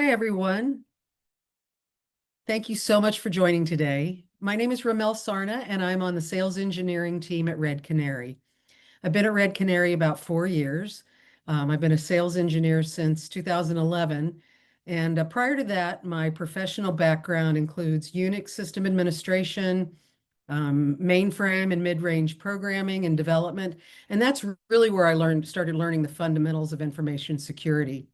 Hi, everyone. Thank you so much for joining today. My name is Ramelle Sarna, and I'm on the sales engineering team at Red Canary. I've been at Red Canary about 4 years. I've been a sales engineer since 2011. And prior to that, my professional background includes Unix system administration, mainframe and mid-range programming and development. And that's really where I started learning the fundamentals of information security.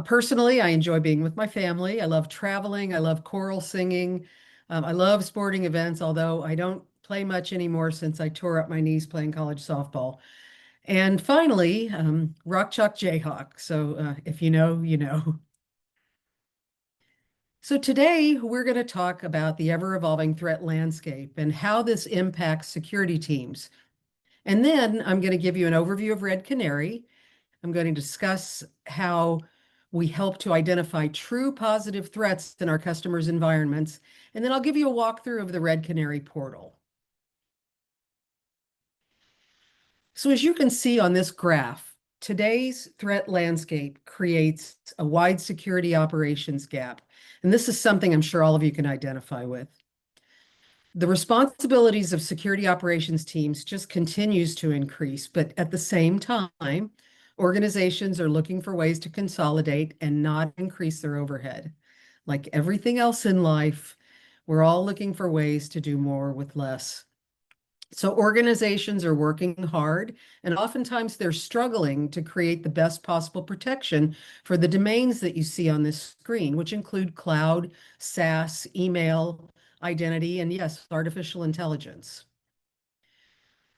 Personally, I enjoy being with my family. I love traveling. I love choral singing. I love sporting events, although I don't play much anymore since I tore up my knees playing college softball. And finally, Rock Chalk Jayhawk. So if you know, you know. So today we're going to talk about the ever-evolving threat landscape and how this impacts security teams. And then I'm going to give you an overview of Red Canary. I'm going to discuss how we help to identify true positive threats in our customers' environments. And then I'll give you a walkthrough of the Red Canary portal. So as you can see on this graph, today's threat landscape creates a wide security operations gap. And this is something I'm sure all of you can identify with. The responsibilities of security operations teams just continues to increase, but at the same time, organizations are looking for ways to consolidate and not increase their overhead. Like everything else in life, we're all looking for ways to do more with less. So organizations are working hard, and oftentimes they're struggling to create the best possible protection for the domains that you see on this screen, which include cloud, SaaS, email, identity, and yes, artificial intelligence.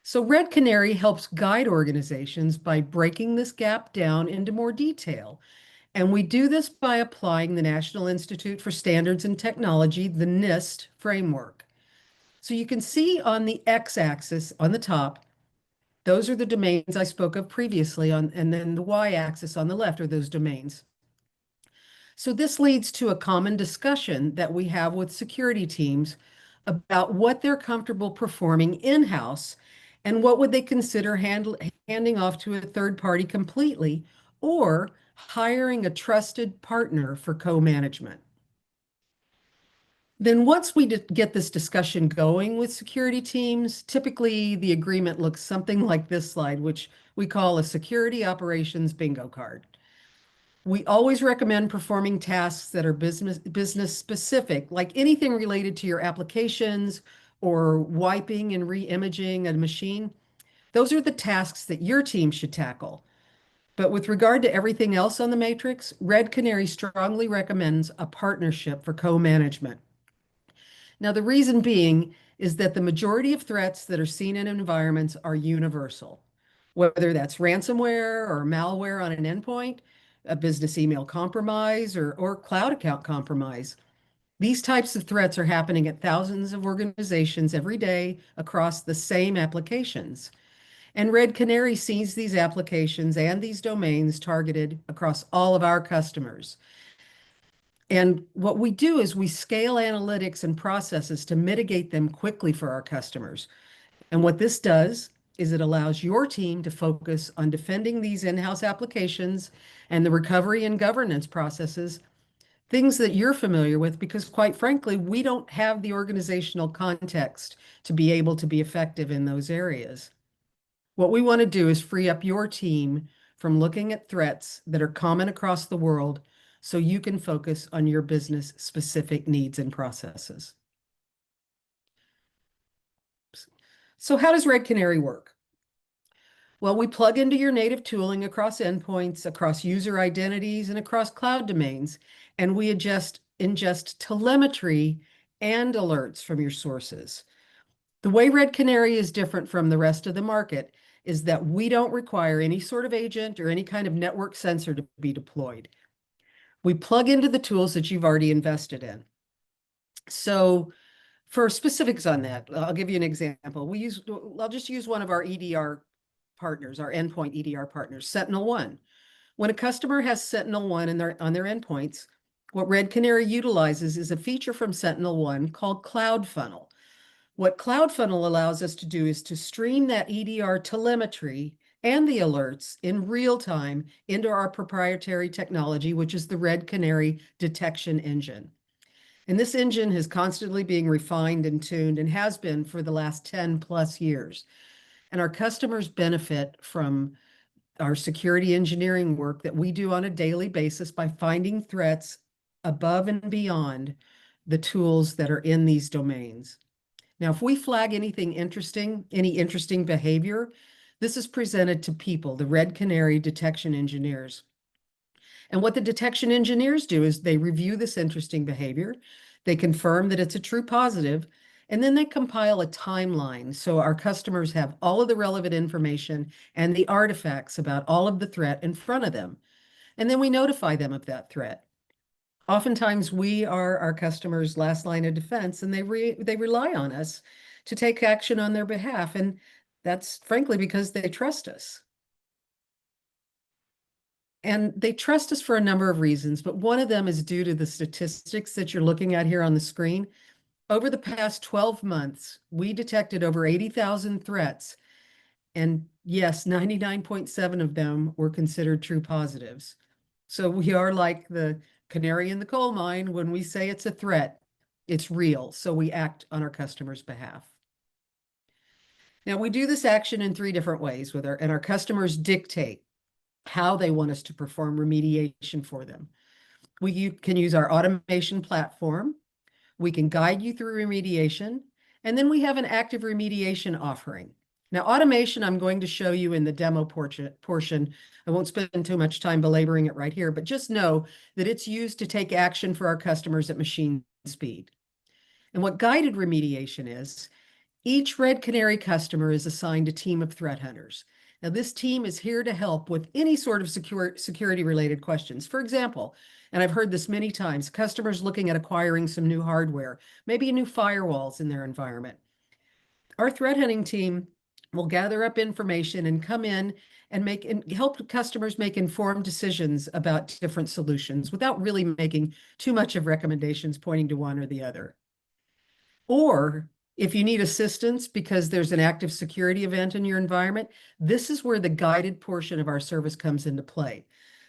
So Red Canary helps guide organizations by breaking this gap down into more detail. And we do this by applying the National Institute for Standards and Technology, the NIST framework. So you can see on the x-axis on the top, those are the domains I spoke of previously, and then the y-axis on the left are those domains. So this leads to a common discussion that we have with security teams about what they're comfortable performing in-house and what would they consider handing off to a third party completely or hiring a trusted partner for co-management. Then once we get this discussion going with security teams, typically the agreement looks something like this slide, which we call a security operations bingo card. We always recommend performing tasks that are business specific, like anything related to your applications or wiping and re-imaging a machine. Those are the tasks that your team should tackle. But with regard to everything else on the matrix, Red Canary strongly recommends a partnership for co-management. Now, the reason being is that the majority of threats that are seen in environments are universal, whether that's ransomware or malware on an endpoint, a business email compromise, or cloud account compromise. These types of threats are happening at thousands of organizations every day across the same applications. And Red Canary sees these applications and these domains targeted across all of our customers. And what we do is we scale analytics and processes to mitigate them quickly for our customers. And what this does is it allows your team to focus on defending these in-house applications and the recovery and governance processes, things that you're familiar with, because quite frankly, we don't have the organizational context to be able to be effective in those areas. What we want to do is free up your team from looking at threats that are common across the world so you can focus on your business specific needs and processes. So how does Red Canary work? Well, we plug into your native tooling across endpoints, across user identities, and across cloud domains, and we ingest telemetry and alerts from your sources. The way Red Canary is different from the rest of the market is that we don't require any sort of agent or any kind of network sensor to be deployed. We plug into the tools that you've already invested in. So for specifics on that, I'll give you an example. I'll just use one of our EDR partners, our endpoint EDR partners, SentinelOne. When a customer has SentinelOne on their endpoints, what Red Canary utilizes is a feature from SentinelOne called Cloud Funnel. What Cloud Funnel allows us to do is to stream that EDR telemetry and the alerts in real time into our proprietary technology, which is the Red Canary detection engine. And this engine is constantly being refined and tuned and has been for the last 10 plus years. And our customers benefit from our security engineering work that we do on a daily basis by finding threats above and beyond the tools that are in these domains. Now, if we flag anything interesting, any interesting behavior, this is presented to people, the Red Canary detection engineers. And what the detection engineers do is they review this interesting behavior, they confirm that it's a true positive, and then they compile a timeline so our customers have all of the relevant information and the artifacts about all of the threat in front of them. And then we notify them of that threat. Oftentimes, we are our customers' last line of defense, and they rely on us to take action on their behalf. And that's frankly because they trust us. And they trust us for a number of reasons, but one of them is due to the statistics that you're looking at here on the screen. Over the past 12 months, we detected over 80,000 threats. And yes, 99.7 of them were considered true positives. So we are like the canary in the coal mine. When we say it's a threat, it's real. So we act on our customers' behalf. Now, we do this action in 3 different ways and our customers dictate how they want us to perform remediation for them. We can use our automation platform. We can guide you through remediation. And then we have an active remediation offering. Now, automation, I'm going to show you in the demo portion. I won't spend too much time belaboring it right here, but just know that it's used to take action for our customers at machine speed. And what guided remediation is, each Red Canary customer is assigned a team of threat hunters. Now, this team is here to help with any sort of security-related questions. For example, and I've heard this many times, customers looking at acquiring some new hardware, maybe new firewalls in their environment. Our threat hunting team will gather up information and come in and help customers make informed decisions about different solutions without really making too much of recommendations pointing to one or the other. Or if you need assistance because there's an active security event in your environment, this is where the guided portion of our service comes into play.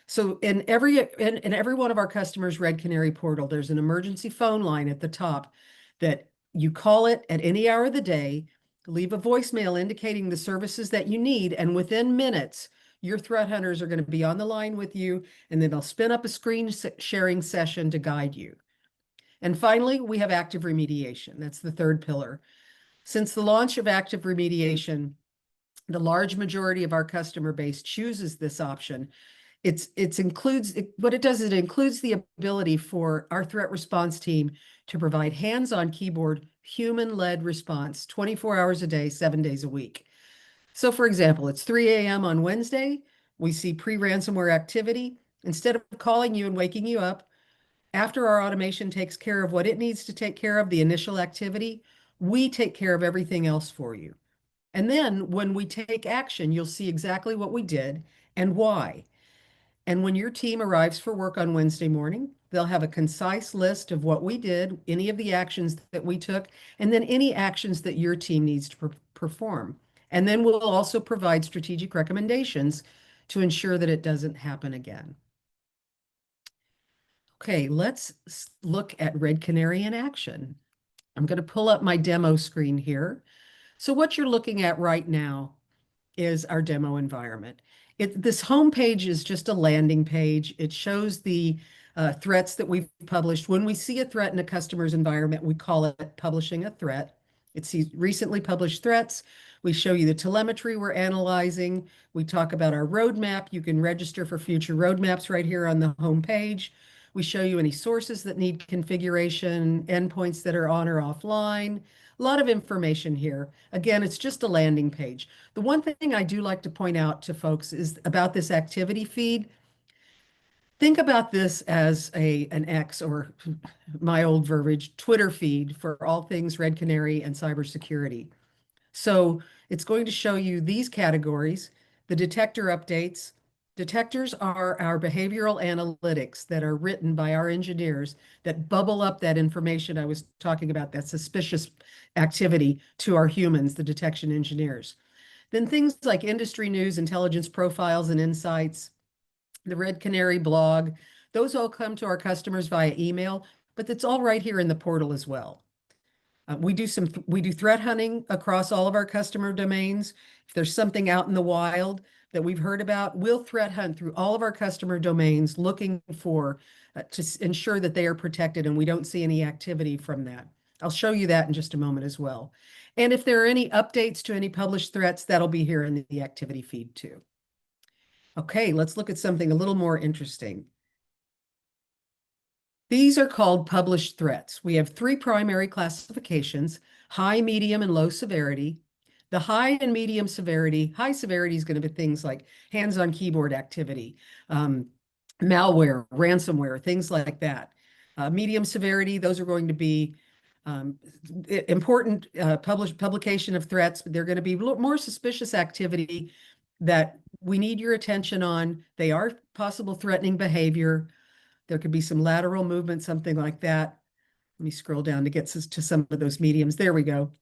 So in every one of our customers' Red Canary portal, there's an emergency phone line at the top that you call it at any hour of the day, leave a voicemail indicating the services that you need, and within minutes, your threat hunters are going to be on the line with you, and then they'll spin up a screen sharing session to guide you. And finally, we have active remediation. That's the 3rd pillar. Since the launch of active remediation, the large majority of our customer base chooses this option. What it does is it includes the ability for our threat response team to provide hands-on keyboard, human-led response 24 hours a day, 7 days a week. So for example, it's 3 a.m. on Wednesday. We see pre-ransomware activity. Instead of calling you and waking you up, after our automation takes care of what it needs to take care of, the initial activity, we take care of everything else for you. And then when we take action, you'll see exactly what we did and why. And when your team arrives for work on Wednesday morning, they'll have a concise list of what we did, any of the actions that we took, and then any actions that your team needs to perform. And then we'll also provide strategic recommendations to ensure that it doesn't happen again. Okay, let's look at Red Canary in action. I'm going to pull up my demo screen here. So what you're looking at right now is our demo environment. This home page is just a landing page. It shows the threats that we've published. When we see a threat in a customer's environment, we call it publishing a threat. It's recently published threats. We show you the telemetry we're analyzing. We talk about our roadmap. You can register for future roadmaps right here on the home page. We show you any sources that need configuration, endpoints that are on or offline. A lot of information here. Again, it's just a landing page. The one thing I do like to point out to folks is about this activity feed. Think about this as an X, or my old verbiage, Twitter feed for all things Red Canary and cybersecurity. So it's going to show you these categories, the detector updates. Detectors are our behavioral analytics that are written by our engineers that bubble up that information I was talking about, that suspicious activity, to our humans, the detection engineers. Then things like industry news, intelligence profiles and insights, the Red Canary blog, those all come to our customers via email, but it's all right here in the portal as well. We do threat hunting across all of our customer domains. If there's something out in the wild that we've heard about, we'll threat hunt through all of our customer domains looking for to ensure that they are protected and we don't see any activity from that. I'll show you that in just a moment as well. And if there are any updates to any published threats, that'll be here in the activity feed too. Okay, let's look at something a little more interesting. These are called published threats. We have three primary classifications: high, medium, and low severity. The high and medium severity, high severity is going to be things like hands-on keyboard activity, malware, ransomware, things like that. Medium severity, those are going to be important publication of threats, but they're going to be more suspicious activity that we need your attention on. They are possible threatening behavior. There could be some lateral movement, something like that. Let me scroll down to get to some of those mediums. There we go.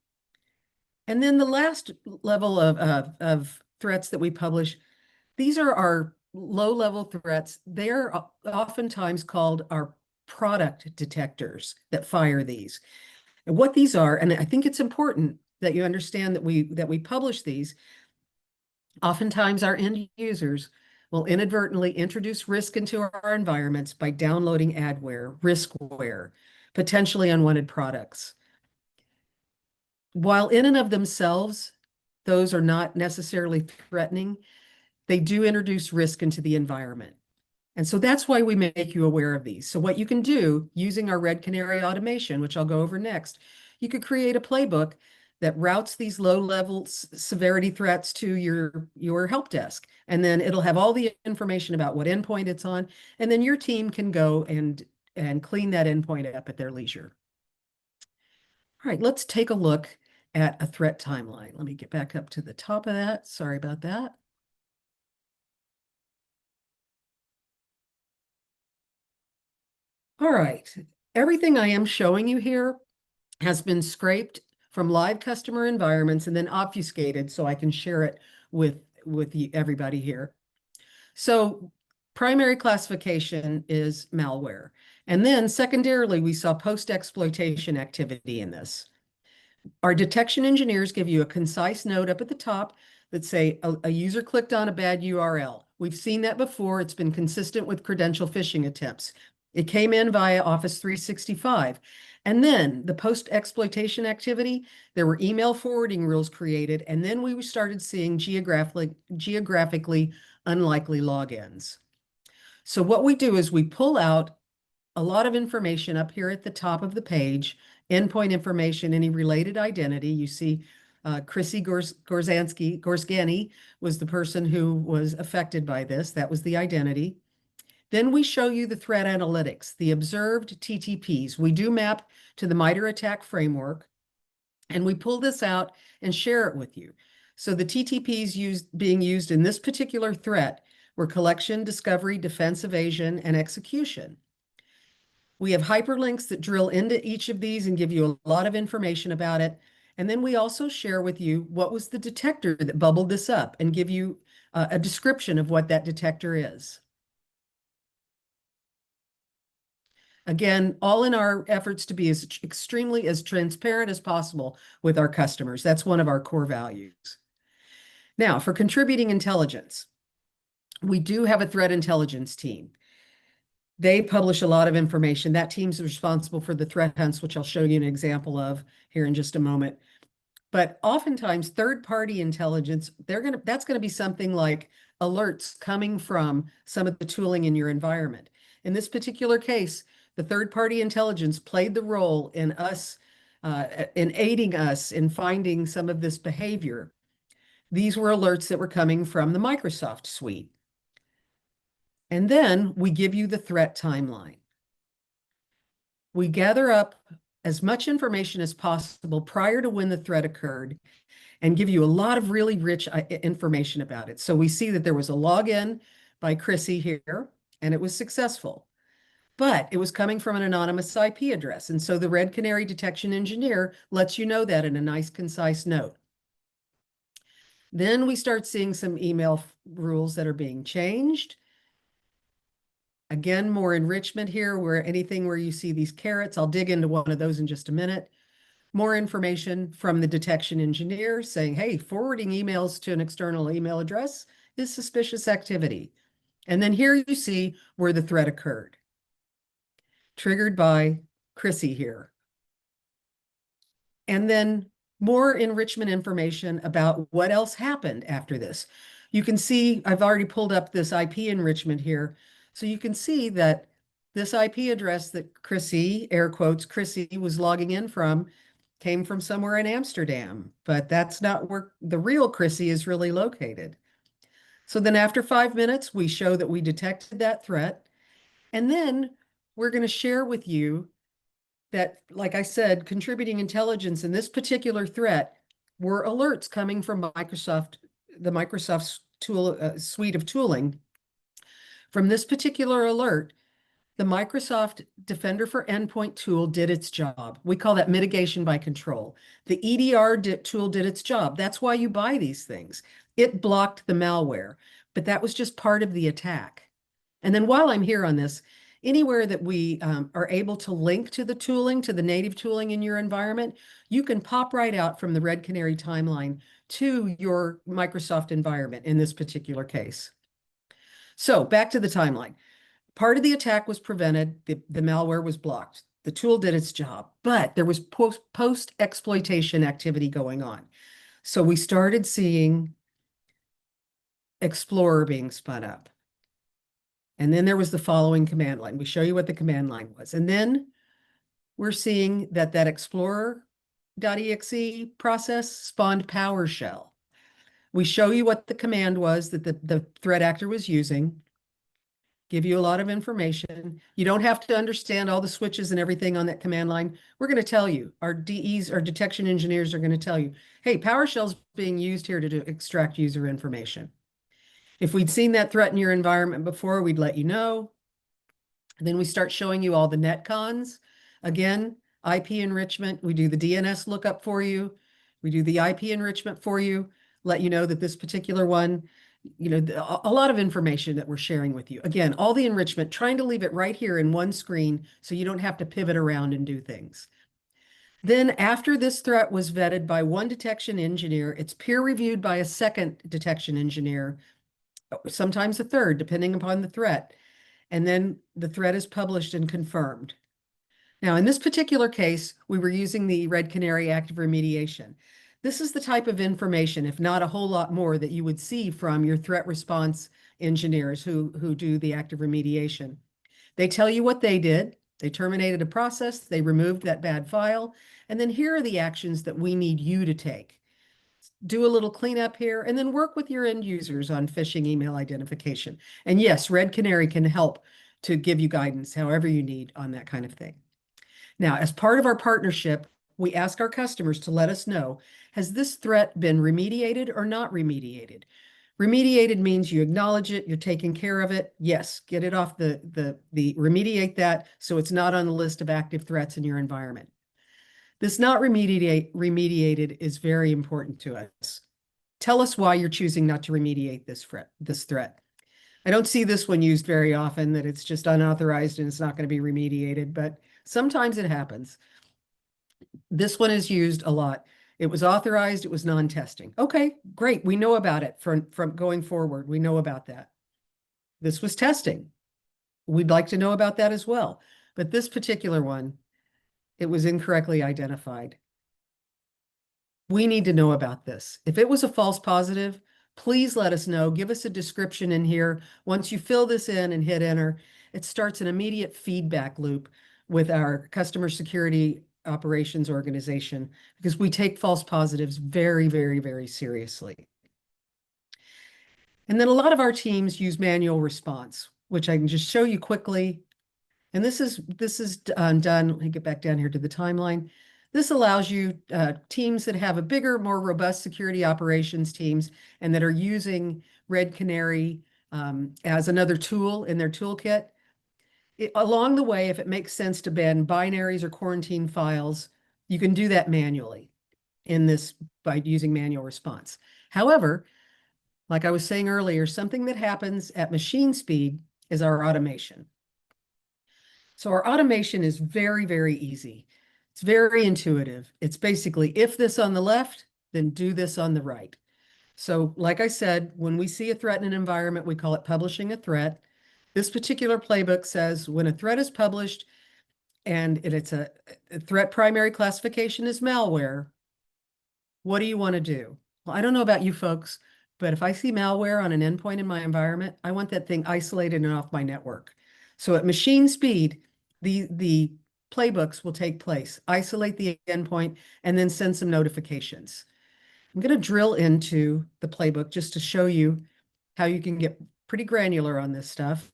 And then the last level of threats that we publish, these are our low-level threats. They're oftentimes called our product detectors that fire these. And what these are, and I think it's important that you understand that we publish these. Oftentimes our end users will inadvertently introduce risk into our environments by downloading adware, riskware, potentially unwanted products. While in and of themselves, those are not necessarily threatening, they do introduce risk into the environment. And so that's why we make you aware of these. So what you can do using our Red Canary automation, which I'll go over next, you could create a playbook that routes these low-level severity threats to your help desk. And then it'll have all the information about what endpoint it's on. And then your team can go and clean that endpoint up at their leisure. All right, let's take a look at a threat timeline. Let me get back up to the top of that. Sorry about that. All right, everything I am showing you here has been scraped from live customer environments and then obfuscated so I can share it with everybody here. So primary classification is malware. And then secondarily, we saw post-exploitation activity in this. Our detection engineers give you a concise note up at the top that say a user clicked on a bad URL. We've seen that before. It's been consistent with credential phishing attempts. It came in via Office 365. And then the post-exploitation activity, there were email forwarding rules created, and then we started seeing geographically unlikely logins. So what we do is we pull out a lot of information up here at the top of the page, endpoint information, any related identity. You see Chrissy Gorzgani was the person who was affected by this. That was the identity. Then we show you the threat analytics, the observed TTPs. We do map to the MITRE ATT&CK framework, and we pull this out and share it with you. So the TTPs being used in this particular threat were collection, discovery, defense, evasion, and execution. We have hyperlinks that drill into each of these and give you a lot of information about it. And then we also share with you what was the detector that bubbled this up and give you a description of what that detector is. Again, all in our efforts to be as extremely as transparent as possible with our customers. That's one of our core values. Now, for contributing intelligence, we do have a threat intelligence team. They publish a lot of information. That team's responsible for the threat hunts, which I'll show you an example of here in just a moment. But oftentimes, third-party intelligence, that's going to be something like alerts coming from some of the tooling in your environment. In this particular case, the third-party intelligence played the role in us, in aiding us in finding some of this behavior. These were alerts that were coming from the Microsoft suite. And then we give you the threat timeline. We gather up as much information as possible prior to when the threat occurred and give you a lot of really rich information about it. So we see that there was a login by Chrissy here, and it was successful. But it was coming from an anonymous IP address. And so the Red Canary detection engineer lets you know that in a nice, concise note. Then we start seeing some email rules that are being changed. Again, more enrichment here, where anything where you see these carrots, I'll dig into one of those in just a minute. More information from the detection engineer saying, hey, forwarding emails to an external email address is suspicious activity. And then here you see where the threat occurred. Triggered by Chrissy here. And then more enrichment information about what else happened after this. You can see, I've already pulled up this IP enrichment here. So you can see that this IP address that Chrissy, air quotes, Chrissy was logging in from came from somewhere in Amsterdam, but that's not where the real Chrissy is really located. So then after 5 minutes, we show that we detected that threat. And then we're going to share with you that, like I said, contributing intelligence in this particular threat were alerts coming from Microsoft, the Microsoft's tool suite of tooling. From this particular alert, the Microsoft Defender for Endpoint tool did its job. We call that mitigation by control. The EDR tool did its job. That's why you buy these things. It blocked the malware, but that was just part of the attack. And then while I'm here on this, anywhere that we are able to link to the tooling, to the native tooling in your environment, you can pop right out from the Red Canary timeline to your Microsoft environment in this particular case. So back to the timeline. Part of the attack was prevented. The malware was blocked. The tool did its job, but there was post-exploitation activity going on. So we started seeing Explorer being spun up. And then there was the following command line. We show you what the command line was. And then we're seeing that explorer.exe process spawned PowerShell. We show you what the command was that the threat actor was using, give you a lot of information. You don't have to understand all the switches and everything on that command line. We're going to tell you, our DEs, our detection engineers are going to tell you, hey, PowerShell's being used here to extract user information. If we'd seen that threat in your environment before, we'd let you know. Then we start showing you all the netcons. Again, IP enrichment. We do the DNS lookup for you. We do the IP enrichment for you, let you know that this particular one, you know, a lot of information that we're sharing with you. Again, all the enrichment, trying to leave it right here in one screen so you don't have to pivot around and do things. Then after this threat was vetted by one detection engineer, it's peer reviewed by a second detection engineer, sometimes a third, depending upon the threat. And then the threat is published and confirmed. Now, in this particular case, we were using the Red Canary active remediation. This is the type of information, if not a whole lot more, that you would see from your threat response engineers who do the active remediation. They tell you what they did. They terminated a process. They removed that bad file. And then here are the actions that we need you to take. Do a little cleanup here, and then work with your end users on phishing email identification. And yes, Red Canary can help to give you guidance however you need on that kind of thing. Now, as part of our partnership, we ask our customers to let us know, has this threat been remediated or not remediated? Remediated means you acknowledge it, you're taking care of it. Yes, get it off remediate that so it's not on the list of active threats in your environment. This not remediated is very important to us. Tell us why you're choosing not to remediate this threat. I don't see this one used very often, that it's just unauthorized and it's not going to be remediated, but sometimes it happens. This one is used a lot. It was authorized, it was non-testing. Okay, great. We know about it from going forward. We know about that. This was testing. We'd like to know about that as well. But this particular one, it was incorrectly identified. We need to know about this. If it was a false positive, please let us know. Give us a description in here. Once you fill this in and hit enter, it starts an immediate feedback loop with our customer security operations organization, because we take false positives very, very, very seriously. And then a lot of our teams use manual response, which I can just show you quickly. And this is done. Let me get back down here to the timeline. This allows you teams that have a bigger, more robust security operations teams and that are using Red Canary as another tool in their toolkit. Along the way, if it makes sense to ban binaries or quarantine files, you can do that manually in this by using manual response. However, Like I was saying earlier, something that happens at machine speed is our automation. So our automation is very, very easy. It's very intuitive. It's basically if this on the left, then do this on the right. So like I said, when we see a threat in an environment, we call it publishing a threat. This particular playbook says when a threat is published and it's a threat primary classification is malware, what do you want to do? Well, I don't know about you folks, but if I see malware on an endpoint in my environment, I want that thing isolated and off my network. So at machine speed, the playbooks will take place, isolate the endpoint, and then send some notifications. I'm going to drill into the playbook just to show you how you can get pretty granular on this stuff.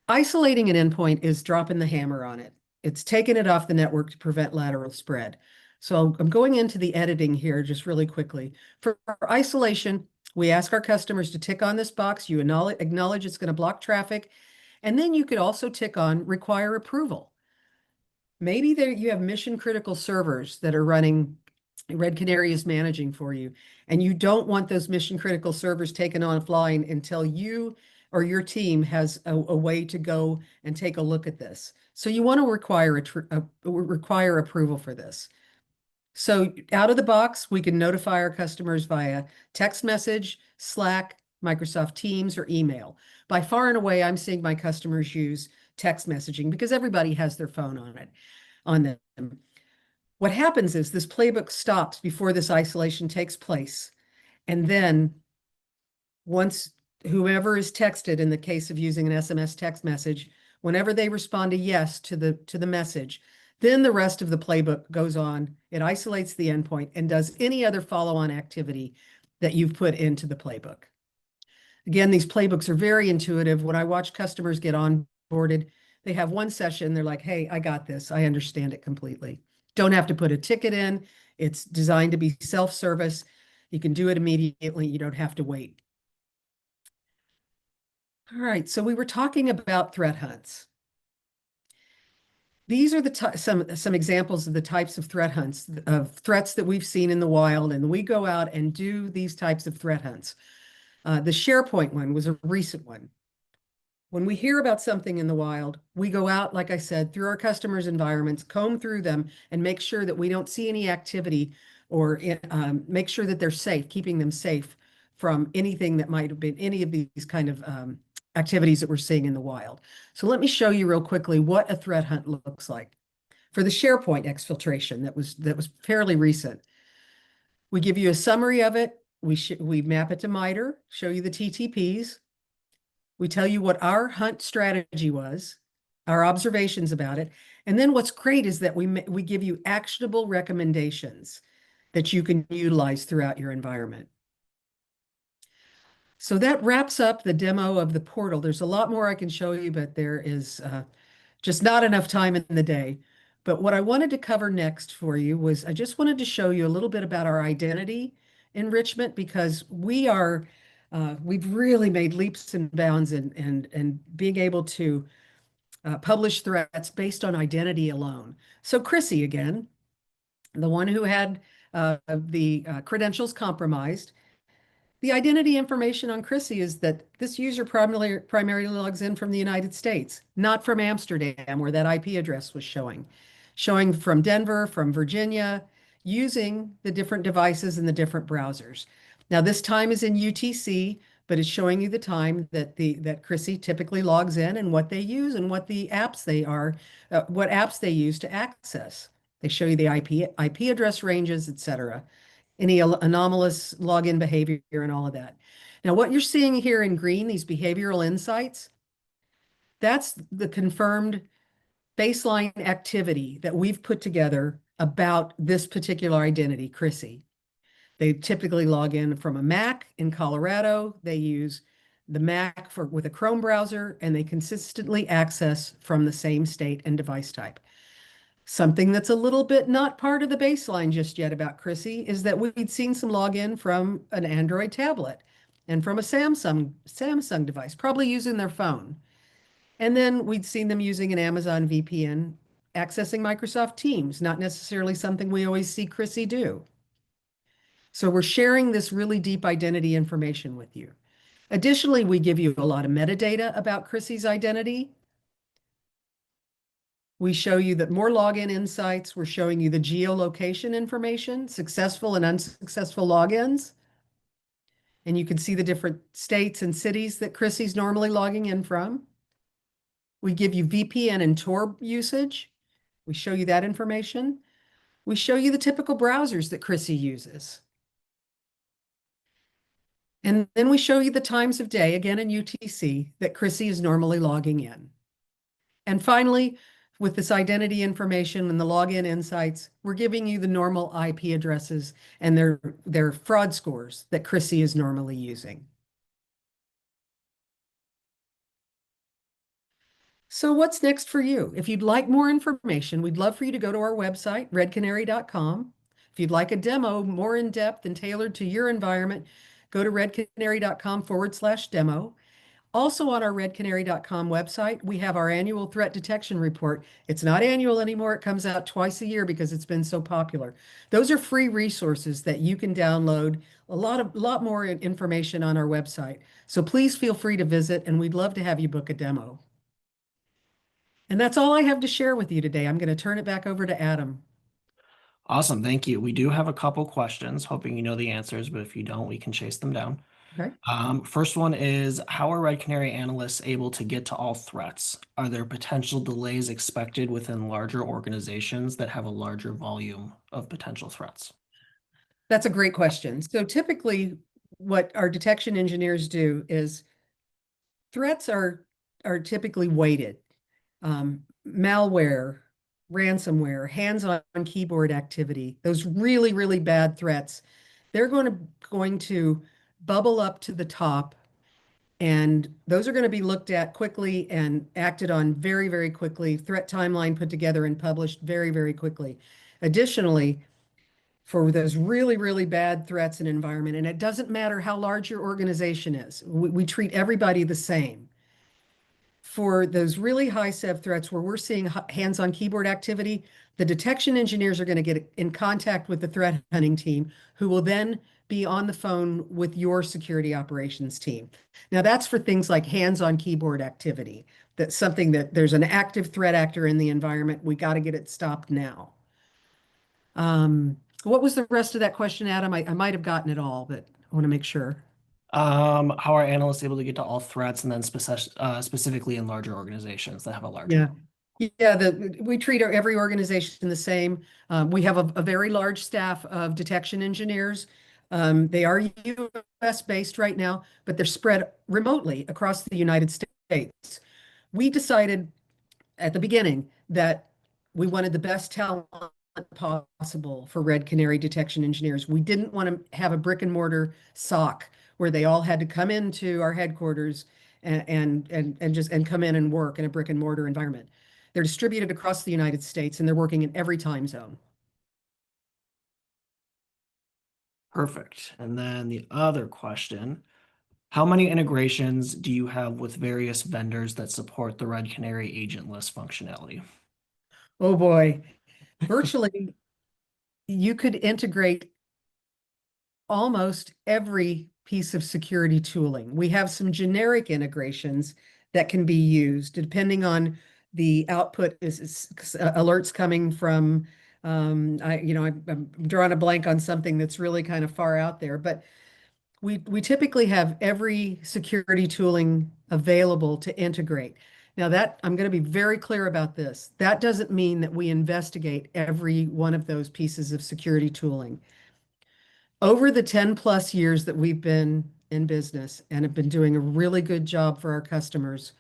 Isolating an endpoint is dropping the hammer on it. It's taking it off the network to prevent lateral spread. So I'm going into the editing here just really quickly. For isolation, we ask our customers to tick on this box. You acknowledge it's going to block traffic. And then you could also tick on require approval. Maybe there you have mission critical servers that are running, Red Canary is managing for you, and you don't want those mission critical servers taken offline until you or your team has a way to go and take a look at this. So you want to require approval for this. So out of the box, we can notify our customers via text message, Slack, Microsoft Teams, or email. By far and away, I'm seeing my customers use text messaging because everybody has their phone on them. What happens is this playbook stops before this isolation takes place. And then once whoever is texted, in the case of using an SMS text message, whenever they respond a yes to the message, then the rest of the playbook goes on. It isolates the endpoint and does any other follow-on activity that you've put into the playbook. Again, these playbooks are very intuitive. When I watch customers get onboarded, they have one session, they're like, hey, I got this. I understand it completely. Don't have to put a ticket in. It's designed to be self-service. You can do it immediately. You don't have to wait. All right, so we were talking about threat hunts. These are some examples of the types of threat hunts, of threats that we've seen in the wild, and we go out and do these types of threat hunts. The SharePoint one was a recent one. When we hear about something in the wild, we go out, like I said, through our customers' environments, comb through them, and make sure that we don't see any activity or make sure that they're safe, keeping them safe from anything that might have been any of these kind of activities that we're seeing in the wild. So let me show you real quickly what a threat hunt looks like. For the SharePoint exfiltration that was fairly recent, we give you a summary of it. We map it to MITRE, show you the TTPs. We tell you what our hunt strategy was, our observations about it. And then what's great is that we give you actionable recommendations that you can utilize throughout your environment. So that wraps up the demo of the portal. There's a lot more I can show you, but there is just not enough time in the day. But what I wanted to cover next for you was I just wanted to show you a little bit about our identity enrichment, because we've really made leaps and bounds and being able to publish threats based on identity alone. So Chrissy again, the one who had the credentials compromised. The identity information on Chrissy is that this user primarily logs in from the United States, not from Amsterdam, where that IP address was showing from Denver, from Virginia, using the different devices and the different browsers. Now, this time is in UTC, but it's showing you the time that Chrissy typically logs in and what they use and what the apps what apps they use to access. They show you the IP address ranges, et cetera, any anomalous login behavior and all of that. Now, what you're seeing here in green, these behavioral insights, that's the confirmed baseline activity that we've put together about this particular identity, Chrissy. They typically log in from a Mac in Colorado. They use the Mac with a Chrome browser, and they consistently access from the same state and device type. Something that's a little bit not part of the baseline just yet about Chrissy is that we'd seen some login from an Android tablet and from a Samsung device, probably using their phone. And then we'd seen them using an Amazon VPN, accessing Microsoft Teams, not necessarily something we always see Chrissy do. So we're sharing this really deep identity information with you. Additionally, we give you a lot of metadata about Chrissy's identity. We show you that more login insights. We're showing you the geolocation information, successful and unsuccessful logins. And you can see the different states and cities that Chrissy's normally logging in from. We give you VPN and Tor usage. We show you that information. We show you the typical browsers that Chrissy uses. And then we show you the times of day, again in UTC, that Chrissy is normally logging in. And finally, with this identity information and the login insights, we're giving you the normal IP addresses and their fraud scores that Chrissy is normally using. So what's next for you? If you'd like more information, we'd love for you to go to our website, redcanary.com. If you'd like a demo more in depth and tailored to your environment, go to redcanary.com/demo. Also on our redcanary.com website, we have our annual threat detection report. It's not annual anymore. It comes out twice a year because it's been so popular. Those are free resources that you can download. A lot more information on our website. So please feel free to visit, and we'd love to have you book a demo. And that's all I have to share with you today. I'm going to turn it back over to Adam. Awesome, thank you. We do have a couple questions, hoping you know the answers, but if you don't, we can chase them down. Okay. First one is, how are Red Canary analysts able to get to all threats? Are there potential delays expected within larger organizations that have a larger volume of potential threats? That's a great question. So typically, what our detection engineers do is threats are typically weighted. Malware, ransomware, hands-on keyboard activity, those really, really bad threats, they're going to bubble up to the top, and those are going to be looked at quickly and acted on very, very quickly. Threat timeline put together and published very, very quickly. Additionally, for those really, really bad threats and environment, and it doesn't matter how large your organization is, we treat everybody the same. For those really high SEV threats where we're seeing hands-on keyboard activity, the detection engineers are going to get in contact with the threat hunting team, who will then be on the phone with your security operations team. Now, that's for things like hands-on keyboard activity. That's something that there's an active threat actor in the environment. We got to get it stopped now. What was the rest of that question, Adam? I might have gotten it all, but I want to make sure. How are analysts able to get to all threats, and then specifically in larger organizations that have a larger? Yeah, we treat every organization the same. We have a very large staff of detection engineers. They are US based right now, but they're spread remotely across the United States. We decided at the beginning that we wanted the best talent possible for Red Canary detection engineers. We didn't want to have a brick and mortar SOC where they all had to come into our headquarters and just come in and work in a brick and mortar environment. They're distributed across the United States, and they're working in every time zone. Perfect. And then the other question, how many integrations do you have with various vendors that support the Red Canary agentless functionality? Oh boy, virtually you could integrate almost every piece of security tooling. We have some generic integrations that can be used depending on the output is alerts coming from I'm drawing a blank on something that's really kind of far out there, but we typically have every security tooling available to integrate. Now that I'm going to be very clear about this. That doesn't mean that we investigate every one of those pieces of security tooling. Over the 10 plus years that we've been in business and have been doing a really good job for our customers,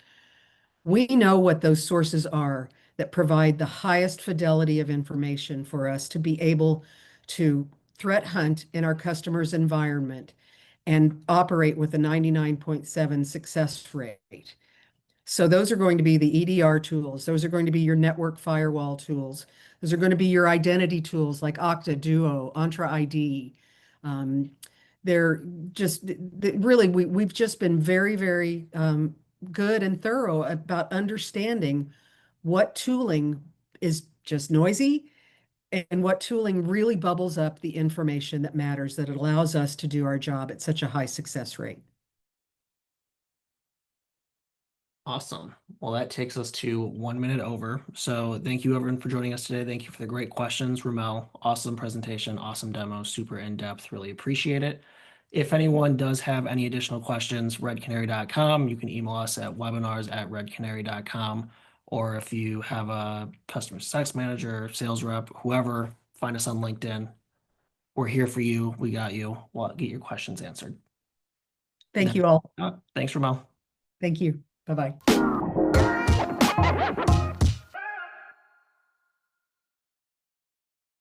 we know what those sources are that provide the highest fidelity of information for us to be able to threat hunt in our customer's environment and operate with a 99.7 success rate. So those are going to be the EDR tools. Those are going to be your network firewall tools. Those are going to be your identity tools like Okta, Duo, Entra ID. They're just really, we've just been very, very good and thorough about understanding what tooling is just noisy and what tooling really bubbles up the information that matters, that allows us to do our job at such a high success rate. Awesome. Well, that takes us to 1 minute over. So thank you everyone for joining us today. Thank you for the great questions, Ramelle. Awesome presentation, awesome demo, super in-depth. Really appreciate it. If anyone does have any additional questions, redcanary.com. You can email us at webinars@redcanary.com. Or if you have a customer success manager, sales rep, whoever, find us on LinkedIn. We're here for you. We got you. We'll get your questions answered. Thank you all. Thanks, Ramelle. Thank you. Bye-bye.